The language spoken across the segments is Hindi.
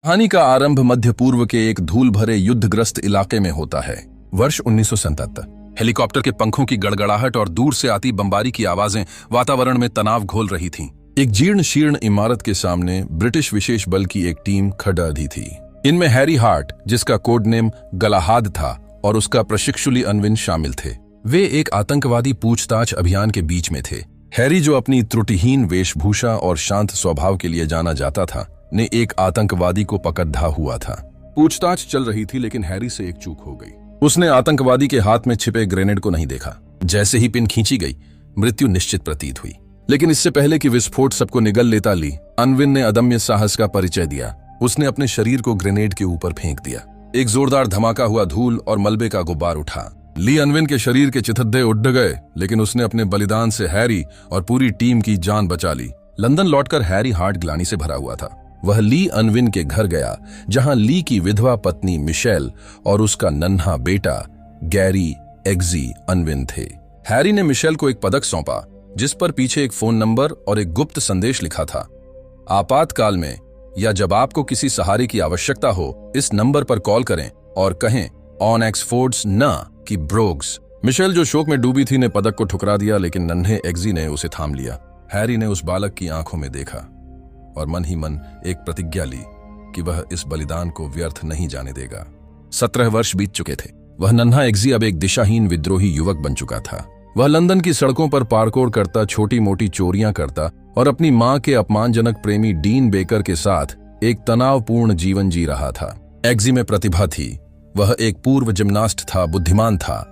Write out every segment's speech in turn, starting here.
कहानी का आरंभ मध्य पूर्व के एक धूल भरे युद्धग्रस्त इलाके में होता है। वर्ष 1977। हेलीकॉप्टर के पंखों की गड़गड़ाहट और दूर से आती बमबारी की आवाजें वातावरण में तनाव घोल रही थीं। एक जीर्ण शीर्ण इमारत के सामने ब्रिटिश विशेष बल की एक टीम खड़ी थी। इनमें हैरी हार्ट, जिसका कोड नेम गलाहाद था, और उसका प्रशिक्षु ली अनविन शामिल थे। वे एक आतंकवादी पूछताछ अभियान के बीच में थे। हैरी, जो अपनी त्रुटिहीन वेशभूषा और शांत स्वभाव के लिए जाना जाता था, ने एक आतंकवादी को पकड़ा हुआ था। पूछताछ चल रही थी, लेकिन हैरी से एक चूक हो गई। उसने आतंकवादी के हाथ में छिपे ग्रेनेड को नहीं देखा। जैसे ही पिन खींची गई, मृत्यु निश्चित प्रतीत हुई। लेकिन इससे पहले कि विस्फोट सबको निगल लेता, ली अनविन ने अदम्य साहस का परिचय दिया। उसने अपने शरीर को ग्रेनेड के ऊपर फेंक दिया। एक जोरदार धमाका हुआ, धूल और मलबे का गुब्बार उठा। ली अनविन के शरीर के चिथड़े उड़ गए, लेकिन उसने अपने बलिदान से हैरी और पूरी टीम की जान बचा ली। लंदन लौटकर हैरी हार्ट ग्लानि से भरा हुआ था। वह ली अनविन के घर गया, जहां ली की विधवा पत्नी मिशेल और उसका नन्हा बेटा गैरी एग्जी अनविन थे। हैरी ने मिशेल को एक पदक सौंपा, जिस पर पीछे एक फोन नंबर और एक गुप्त संदेश लिखा था। आपातकाल में या जब आपको किसी सहारे की आवश्यकता हो, इस नंबर पर कॉल करें और कहें ऑन एक्सफोर्ड्स न कि ब्रोग्स। मिशेल, जो शोक में डूबी थी, ने पदक को ठुकरा दिया, लेकिन नन्हे एग्जी ने उसे थाम लिया। हैरी ने उस बालक की आंखों में देखा और मन ही मन एक प्रतिज्ञा ली कि वह इस बलिदान को व्यर्थ नहीं जाने देगा। 17 वर्ष बीत चुके थे। वह नन्हा एग्जी अब एक दिशाहीन विद्रोही युवक बन चुका था। वह लंदन की सड़कों पर पार्कोर करता, छोटी मोटी चोरियां करता और अपनी मां के अपमानजनक प्रेमी डीन बेकर के साथ एक तनावपूर्ण जीवन जी रहा था। एग्जी में प्रतिभा थी। वह एक पूर्व जिम्नास्ट था, बुद्धिमान था,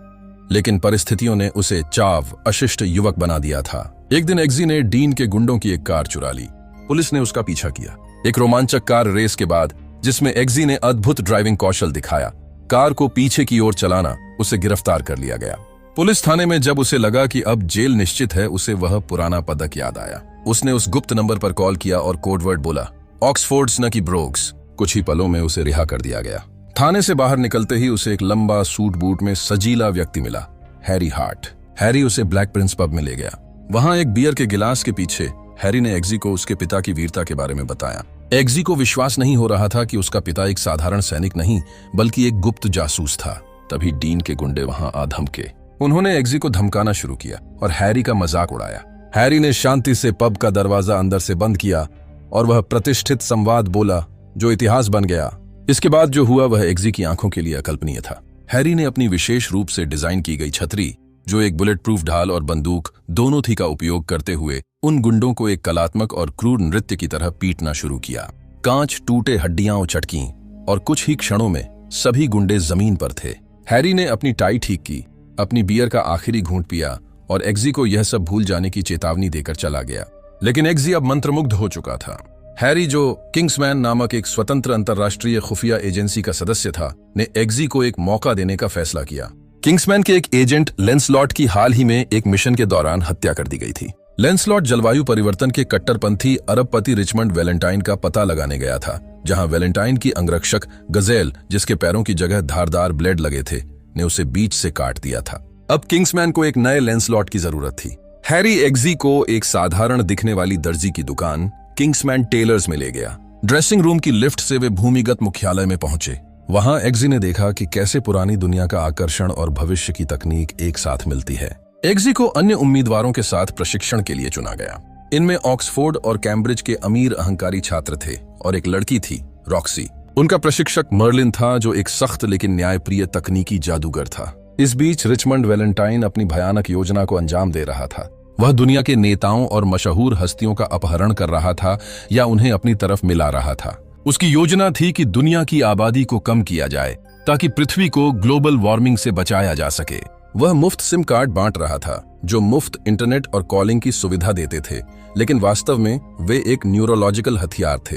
लेकिन परिस्थितियों ने उसे चाव अशिष्ट युवक बना दिया था। एक दिन एग्जी ने डीन के गुंडों की एक कार चुरा ली। पुलिस ने उसका पीछा किया। एक रोमांचक कार रेस के बाद, जिसमें एग्जी ने अद्भुत ड्राइविंग कौशल दिखाया, कार को पीछे की ओर चलाना, उसे गिरफ्तार कर लिया गया। पुलिस थाने में जब उसे लगा कि अब जेल निश्चित है, उसे वह पुराना पदक याद आया। उसने उस गुप्त नंबर पर कॉल किया और कोडवर्ड बोला, ऑक्सफोर्ड्स न कि ब्रोग्स। कुछ ही पलों में उसे रिहा कर दिया गया। थाने से बाहर निकलते ही उसे एक लंबा सूट बूट में सजीला व्यक्ति मिला, हैरी हार्ट। हैरी उसे ब्लैक प्रिंस पब में ले गया। वहां एक बियर के गिलास के पीछे हैरी ने एग्जी को उसके पिता की वीरता के बारे में बताया। एग्जी को विश्वास नहीं हो रहा था कि उसका पिता एक साधारण सैनिक नहीं, बल्कि एक गुप्त जासूस था। तभी डीन के गुंडे वहां आ धमके। उन्होंने एग्जी को धमकाना शुरू किया और हैरी का मजाक उड़ाया। हैरी ने शांति से पब का दरवाजा अंदर से बंद किया और वह प्रतिष्ठित संवाद बोला, जो इतिहास बन गया। इसके बाद जो हुआ वह एग्जी की आंखों के लिए अकल्पनीय था। हैरी ने अपनी विशेष रूप से डिजाइन की गई छतरी, जो एक बुलेट प्रूफ ढाल और बंदूक दोनों थी, का उपयोग करते हुए उन गुंडों को एक कलात्मक और क्रूर नृत्य की तरह पीटना शुरू किया। कांच टूटे, हड्डियां उचटकीं और कुछ ही क्षणों में सभी गुंडे जमीन पर थे। हैरी ने अपनी टाई ठीक की, अपनी बियर का आखिरी घूंट पिया और एग्जी को यह सब भूल जाने की चेतावनी देकर चला गया। लेकिन एग्जी अब मंत्रमुग्ध हो चुका था। हैरी, जो किंग्समैन नामक एक स्वतंत्र अंतर्राष्ट्रीय खुफिया एजेंसी का सदस्य था, ने एग्जी को एक मौका देने का फैसला किया। किंग्समैन के एक एजेंट लेंसलॉट की हाल ही में एक मिशन के दौरान हत्या कर दी गई थी। लेंसलॉट जलवायु परिवर्तन के कट्टरपंथी अरबपति रिचमंड वैलेंटाइन का पता लगाने गया था, जहां वैलेंटाइन की अंगरक्षक गजेल, जिसके पैरों की जगह धारदार ब्लेड लगे थे, ने उसे बीच से काट दिया था। अब किंग्समैन को एक नए लेंसलॉट की जरूरत थी। हैरी एग्जी को एक साधारण दिखने वाली दर्जी की दुकान किंग्समैन टेलर्स में ले गया। ड्रेसिंग रूम की लिफ्ट से वे भूमिगत मुख्यालय में पहुंचे। वहां एग्जी ने देखा कि कैसे पुरानी दुनिया का आकर्षण और भविष्य की तकनीक एक साथ मिलती है। एग्जी को अन्य उम्मीदवारों के साथ प्रशिक्षण के लिए चुना गया। इनमें ऑक्सफोर्ड और कैम्ब्रिज के अमीर अहंकारी छात्र थे और एक लड़की थी, रॉक्सी। उनका प्रशिक्षक मर्लिन था, जो एक सख्त लेकिन न्यायप्रिय तकनीकी जादूगर था। इस बीच रिचमंड वैलेंटाइन अपनी भयानक योजना को अंजाम दे रहा था। वह दुनिया के नेताओं और मशहूर हस्तियों का अपहरण कर रहा था या उन्हें अपनी तरफ मिला रहा था। उसकी योजना थी कि दुनिया की आबादी को कम किया जाए ताकि पृथ्वी को ग्लोबल वार्मिंग से बचाया जा सके। वह मुफ्त सिम कार्ड बांट रहा था, जो मुफ्त इंटरनेट और कॉलिंग की सुविधा देते थे, लेकिन वास्तव में वे एक न्यूरोलॉजिकल हथियार थे।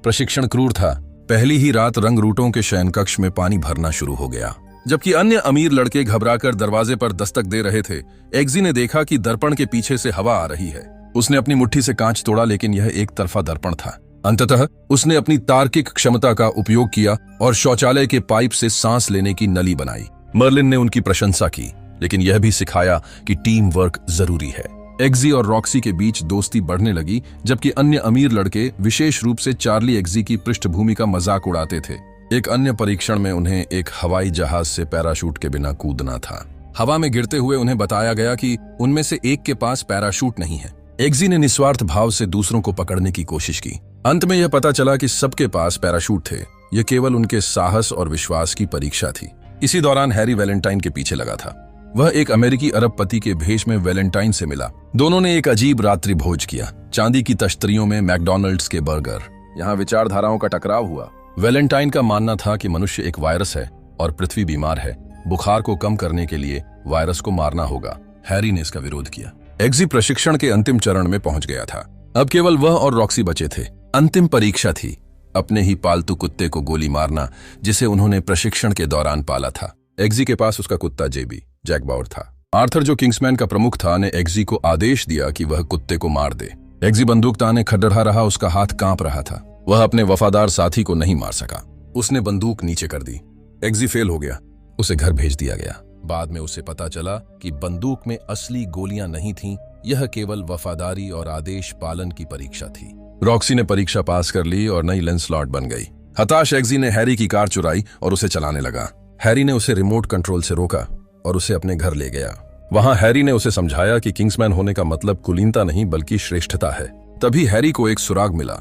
प्रशिक्षण क्रूर था। पहली ही रात रंग रूटों के शयनकक्ष में पानी भरना शुरू हो गया। जबकि अन्य अमीर लड़के घबराकर दरवाजे पर दस्तक दे रहे थे, एग्जी ने देखा कि दर्पण के पीछे से हवा आ रही है। उसने अपनी मुट्ठी से कांच तोड़ा, लेकिन यह एक तरफा दर्पण था। अंततः उसने अपनी तार्किक क्षमता का उपयोग किया और शौचालय के पाइप से सांस लेने की नली बनाई। मर्लिन ने उनकी प्रशंसा की, लेकिन यह भी सिखाया कि टीम वर्क जरूरी है। एग्जी और रॉक्सी के बीच दोस्ती बढ़ने लगी, जबकि अन्य अमीर लड़के, विशेष रूप से चार्ली, एग्जी की पृष्ठभूमि का मजाक उड़ाते थे। एक अन्य परीक्षण में उन्हें एक हवाई जहाज से पैराशूट के बिना कूदना था। हवा में गिरते हुए उन्हें बताया गया कि उनमें से एक के पास पैराशूट नहीं है। एग्जी ने निस्वार्थ भाव से दूसरों को पकड़ने की कोशिश की। अंत में यह पता चला कि सबके पास पैराशूट थे। यह केवल उनके साहस और विश्वास की परीक्षा थी। इसी दौरान हैरी वैलेंटाइन के पीछे लगा था। वह एक अमेरिकी अरबपति के भेष में वैलेंटाइन से मिला। दोनों ने एक अजीब रात्रि भोज किया। चांदी की तश्तरियों में मैकडॉनल्ड्स के बर्गर। यहाँ विचारधाराओं का टकराव हुआ। वैलेंटाइन का मानना था कि मनुष्य एक वायरस है और पृथ्वी बीमार है। बुखार को कम करने के लिए वायरस को मारना होगा। हैरी ने इसका विरोध किया। एग्जी प्रशिक्षण के अंतिम चरण में पहुंच गया था। अब केवल वह और रॉक्सी बचे थे। अंतिम परीक्षा थी, अपने ही पालतू कुत्ते को गोली मारना, जिसे उन्होंने प्रशिक्षण के दौरान पाला था। एग्जी के पास उसका कुत्ता जेबी, जैक बाउर था। आर्थर, जो किंग्समैन का प्रमुख था, ने एग्जी को आदेश दिया कि वह कुत्ते को मार दे। एग्जी बंदूक ताने खड़खड़ा रहा, उसका हाथ कांप रहा था। वह अपने वफादार साथी को नहीं मार सका। उसने बंदूक नीचे कर दी। एग्जी फेल हो गया। उसे घर भेज दिया गया। बाद में उसे पता चला कि बंदूक में असली गोलियां नहीं थीं, यह केवल वफादारी और आदेश पालन की परीक्षा थी। रॉक्सी ने परीक्षा पास कर ली और नई लैंसलॉट बन गई। हताश एग्जी ने हैरी की कार चुराई और उसे चलाने लगा। हैरी ने उसे रिमोट कंट्रोल से रोका और उसे अपने घर ले गया। वहां हैरी ने उसे समझाया कि किंग्समैन होने का मतलब कुलीनता नहीं बल्कि श्रेष्ठता है। तभी हैरी को एक सुराग मिला,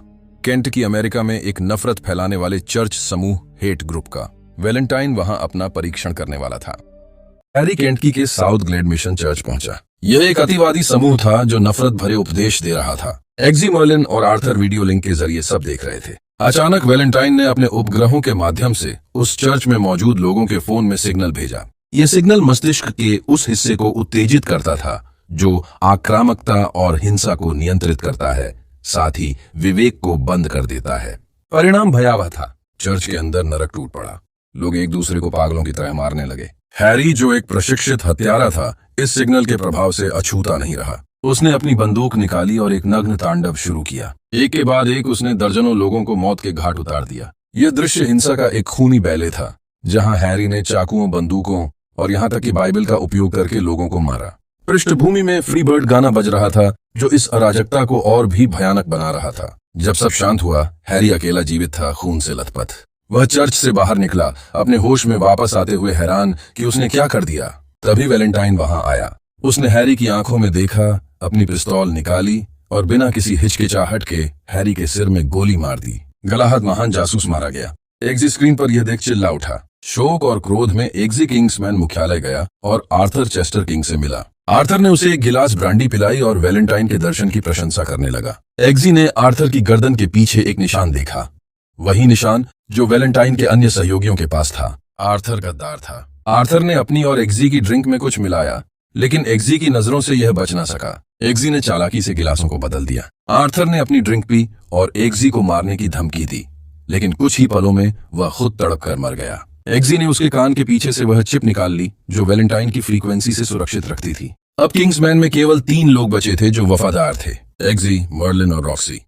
केंट की अमेरिका में एक नफरत फैलाने वाले चर्च समूह हेट ग्रुप का। वैलेंटाइन वहां अपना परीक्षण करने वाला था। हैरी केंटकी के साउथ ग्लेड मिशन चर्च पहुंचा। यह एक अतिवादी समूह था जो नफरत भरे उपदेश दे रहा था। एग्जी, मर्लिन और आर्थर वीडियो लिंक के जरिए सब देख रहे थे। अचानक वैलेंटाइन ने अपने उपग्रहों के माध्यम से उस चर्च में मौजूद लोगों के फोन में सिग्नल भेजा। यह सिग्नल मस्तिष्क के उस हिस्से को उत्तेजित करता था जो आक्रामकता और हिंसा को नियंत्रित करता है, साथ ही विवेक को बंद कर देता है। परिणाम भयावह था। चर्च के अंदर नरक टूट पड़ा। लोग एक दूसरे को पागलों की तरह मारने लगे। हैरी, जो एक प्रशिक्षित हत्यारा था, इस सिग्नल के प्रभाव से अछूता नहीं रहा। उसने अपनी बंदूक निकाली और एक नग्न तांडव शुरू किया। एक के बाद एक उसने दर्जनों लोगों को मौत के घाट उतार दिया। यह दृश्य हिंसा का एक खूनी बैले था, जहां हैरी ने चाकुओं, बंदूकों और यहां तक कि बाइबल का उपयोग करके लोगों को मारा। पृष्ठभूमि में फ्री बर्ड गाना बज रहा था, जो इस अराजकता को और भी भयानक बना रहा था। जब सब शांत हुआ, हैरी अकेला जीवित था, खून से लथपथ। वह चर्च से बाहर निकला, अपने होश में वापस आते हुए हैरान कि उसने क्या कर दिया। तभी वैलेंटाइन वहां आया। उसने हैरी की आंखों में देखा, अपनी पिस्तौल निकाली और बिना किसी हिचकिचाहट के हैरी के सिर में गोली मार दी। गलाहत, महान जासूस मारा गया। एग्जी स्क्रीन पर यह देख चिल्ला उठा। शोक और क्रोध में एग्जी किंग्समैन मुख्यालय गया और आर्थर चेस्टर किंग से मिला। आर्थर ने उसे एक गिलास ब्रांडी पिलाई और वैलेंटाइन के दर्शन की प्रशंसा करने लगा। एग्जी ने आर्थर की गर्दन के पीछे एक निशान देखा, वही निशान जो वैलेंटाइन के अन्य सहयोगियों के पास था। आर्थर गद्दार था। आर्थर ने अपनी और एग्जी की ड्रिंक में कुछ मिलाया, लेकिन एग्जी की नजरों से यह बच न सका। एग्जी ने चालाकी से गिलासों को बदल दिया। आर्थर ने अपनी ड्रिंक पी और एग्जी को मारने की धमकी दी, लेकिन कुछ ही पलों में वह खुद तड़प कर मर गया। एग्जी ने उसके कान के पीछे से वह चिप निकाल ली जो वैलेंटाइन की फ्रीक्वेंसी से सुरक्षित रखती थी। अब किंग्समैन में केवल 3 लोग बचे थे जो वफादार थे, एग्जी, मर्लिन और रॉक्सी।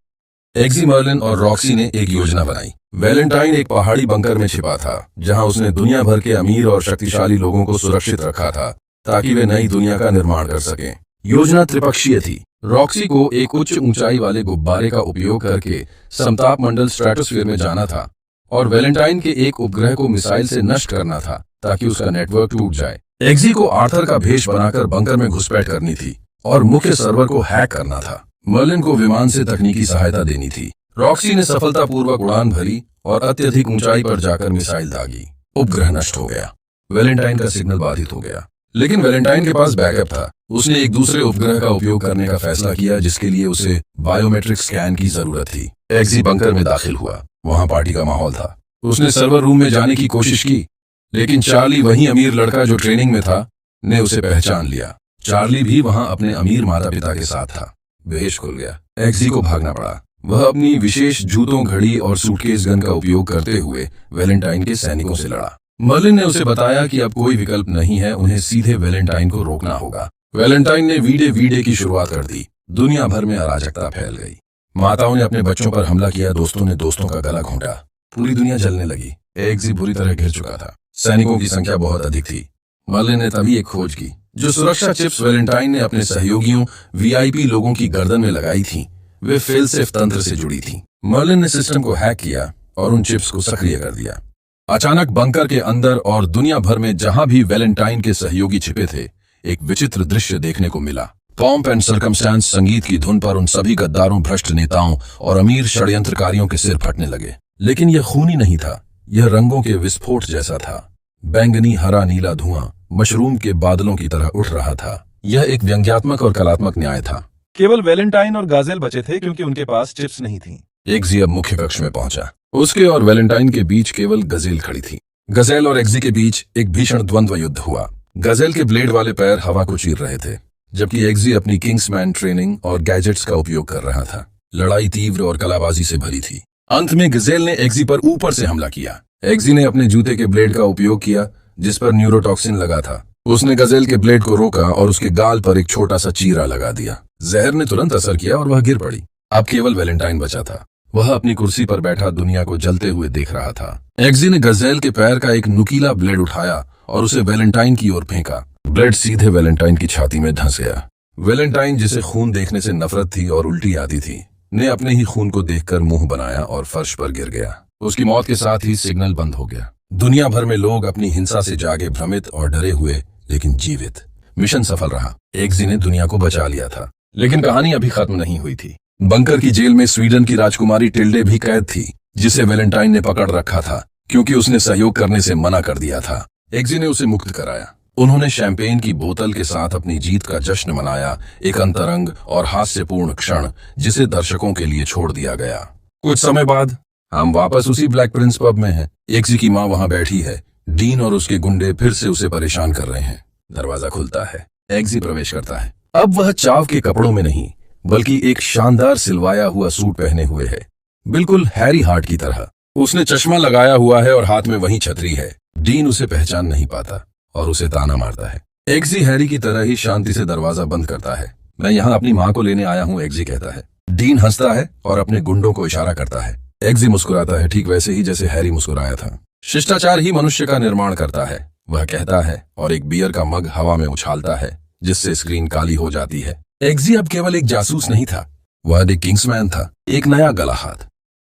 एग्जी, मर्लिन और रॉक्सी ने एक योजना बनाई। वैलेंटाइन एक पहाड़ी बंकर में छिपा था, जहां उसने दुनिया भर के अमीर और शक्तिशाली लोगों को सुरक्षित रखा था ताकि वे नई दुनिया का निर्माण कर सकें। योजना त्रिपक्षीय थी। रॉक्सी को एक उच्च ऊंचाई वाले गुब्बारे का उपयोग करके समताप मंडल स्ट्रेटोस्फीयर में जाना था और वैलेंटाइन के एक उपग्रह को मिसाइल से नष्ट करना था ताकि उसका नेटवर्क टूट जाए। एग्जी को आर्थर का भेष बनाकर बंकर में घुसपैठ करनी थी और मुख्य सर्वर को हैक करना था। मर्लिन को विमान से तकनीकी सहायता देनी थी। रॉक्सी ने सफलतापूर्वक उड़ान भरी और अत्यधिक ऊंचाई पर जाकर मिसाइल दागी। उपग्रह नष्ट हो गया। वैलेंटाइन का सिग्नल बाधित हो गया, लेकिन वैलेंटाइन के पास बैकअप था। उसने एक दूसरे उपग्रह का उपयोग करने का फैसला किया, जिसके लिए उसे बायोमेट्रिक स्कैन की जरूरत थी। एग्जी बंकर में दाखिल हुआ। वहां पार्टी का माहौल था। उसने सर्वर रूम में जाने की कोशिश की, लेकिन चार्ली, वही अमीर लड़का जो ट्रेनिंग में था, ने उसे पहचान लिया। चार्ली भी वहां अपने अमीर माता पिता के साथ था। भेष खुल गया। एग्जी को भागना पड़ा। वह अपनी विशेष जूतों, घड़ी और सूटकेस गन का उपयोग करते हुए वैलेंटाइन के सैनिकों से लड़ा। मर्लिन ने उसे बताया कि अब कोई विकल्प नहीं है, उन्हें सीधे वैलेंटाइन को रोकना होगा। वैलेंटाइन ने वीडे की शुरुआत कर दी। दुनिया भर में अराजकता फैल गई। माताओं ने अपने बच्चों पर हमला किया, दोस्तों ने दोस्तों का गला घोंटा। पूरी दुनिया जलने लगी। एग्जी बुरी तरह घिर चुका था। सैनिकों की संख्या बहुत अधिक थी। मर्लिन ने तभी एक खोज की। जो सुरक्षा चिप्स वैलेंटाइन ने अपने सहयोगियों वीआईपी लोगों की गर्दन में लगाई थी, वे फेल सेफ तंत्र से जुड़ी थी। मर्लिन ने सिस्टम को हैक किया और उन चिप्स को सक्रिय कर दिया। अचानक बंकर के अंदर और दुनिया भर में जहां भी वैलेंटाइन के सहयोगी छिपे थे, एक विचित्र दृश्य देखने को मिला। पॉम्प एंड सर्कमस्टेंस संगीत की धुन पर उन सभी गद्दारों, भ्रष्ट नेताओं और अमीर षड्यंत्रकारियों के सिर फटने लगे। लेकिन यह खूनी नहीं था, यह रंगों के विस्फोट जैसा था। बैंगनी, हरा, नीला धुआं मशरूम के बादलों की तरह उठ रहा था। यह एक व्यंग्यात्मक और कलात्मक न्याय था। केवल वैलेंटाइन और गाजेल बचे थे क्योंकि उनके पास चिप्स नहीं थी। एक्जी अब मुख्य कक्ष में पहुंचा। उसके और वैलेंटाइन के बीच केवल गजेल खड़ी थी। गजेल और एक्जी के बीच एक भीषण द्वंद्व युद्ध हुआ। गजेल के ब्लेड वाले पैर हवा को चीर रहे थे, जबकि एक्जी अपनी किंग्समैन ट्रेनिंग और गैजेट्स का उपयोग कर रहा था। लड़ाई तीव्र और कलाबाजी से भरी थी। अंत में गजेल ने एक्जी पर ऊपर से हमला किया। एक्जी ने अपने जूते के ब्लेड का उपयोग किया, जिस पर न्यूरोटॉक्सिन लगा था। उसने गजेल के ब्लेड को रोका और उसके गाल पर एक छोटा सा चीरा लगा दिया। जहर ने तुरंत असर किया और वह गिर पड़ी। अब केवल वैलेंटाइन बचा था। वह अपनी कुर्सी पर बैठा दुनिया को जलते हुए देख रहा था। एक्जी ने गजेल के पैर का एक नुकीला ब्लेड उठाया और उसे वैलेंटाइन की ओर फेंका। ब्लेड सीधे वैलेंटाइन की छाती में धंस गया। वैलेंटाइन, जिसे खून देखने से नफरत थी और उल्टी आती थी, ने अपने ही खून को देखकर मुंह बनाया और फर्श पर गिर गया। उसकी मौत के साथ ही सिग्नल बंद हो गया। दुनिया भर में लोग अपनी हिंसा से जागे, भ्रमित और डरे हुए, लेकिन जीवित। मिशन सफल रहा। एक्जी ने दुनिया को बचा लिया था। लेकिन कहानी अभी खत्म नहीं हुई थी। बंकर की जेल में स्वीडन की राजकुमारी टिल्डे भी कैद थी, जिसे वैलेंटाइन ने पकड़ रखा था क्योंकि उसने सहयोग करने से मना कर दिया था। एक्जी ने उसे मुक्त कराया। उन्होंने शैंपेन की बोतल के साथ अपनी जीत का जश्न मनाया, एक अंतरंग और हास्यपूर्ण क्षण जिसे दर्शकों के लिए छोड़ दिया गया। कुछ समय बाद हम वापस उसी ब्लैक प्रिंस पब में हैं। एक्जी की माँ वहां बैठी है। डीन और उसके गुंडे फिर से उसे परेशान कर रहे हैं। दरवाजा खुलता है। एक्जी प्रवेश करता है। अब वह चाव के कपड़ों में नहीं, बल्कि एक शानदार सिलवाया हुआ सूट पहने हुए है, बिल्कुल हैरी हार्ट की तरह। उसने चश्मा लगाया हुआ है और हाथ में वही छतरी है। डीन उसे पहचान नहीं पाता और उसे ताना मारता है। एक्जी हैरी की तरह ही शांति से दरवाजा बंद करता है। मैं यहाँ अपनी माँ को लेने आया हूँ, एक्जी कहता है। डीन हंसता है और अपने गुंडों को इशारा करता है। एक्जी मुस्कुराता है, ठीक वैसे ही जैसे हैरी मुस्कुराया था। शिष्टाचार ही मनुष्य का निर्माण करता है, वह कहता है और एक बियर का मग हवा में उछालता है, जिससे स्क्रीन काली हो जाती है। एक्जी अब केवल एक जासूस नहीं था, वह एक किंग्समैन था, एक नया गला हाथ।